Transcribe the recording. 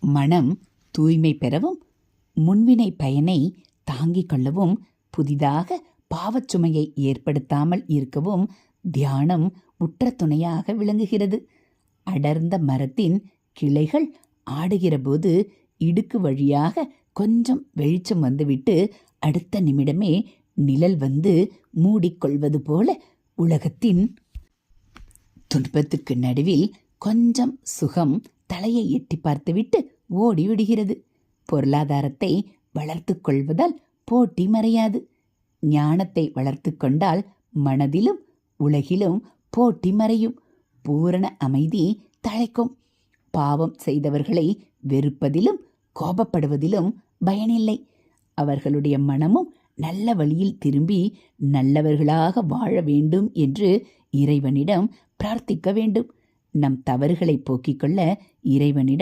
மனம் தூய்மை பெறவும் முன்வினை பயனை தாங்கிக் கொள்ளவும் புதிதாக பாவச்சுமையை ஏற்படுத்தாமல் இருக்கவும் தியானம் உற்ற துணையாக விளங்குகிறது. அடர்ந்த மரத்தின் கிளைகள் ஆடுகிற போது இடுக்கு வழியாக கொஞ்சம் வெளிச்சம் வந்துவிட்டு அடுத்த நிமிடமே நிழல் வந்து மூடிக்கொள்வது போல உலகத்தின் துன்பத்துக்கு நடுவில் கொஞ்சம் சுகம் தலையை எட்டி பார்த்துவிட்டு ஓடிவிடுகிறது. பொருளாதாரத்தை வளர்த்து கொள்வதால் போட்டி மறையாது. ஞானத்தை வளர்த்து கொண்டால் மனதிலும் உலகிலும் போட்டி மறையும். பூரண அமைதி தழைக்கும். பாவம் செய்தவர்களை வெறுப்பதிலும் கோபப்படுவதிலும் பயனில்லை. அவர்களுடைய மனமும் நல்ல வழியில் திரும்பி நல்லவர்களாக வாழ வேண்டும் என்று இறைவனிடம் பிரார்த்திக்க வேண்டும். நம் தவறுகளை போக்கிக் கொள்ள இறைவனிடம்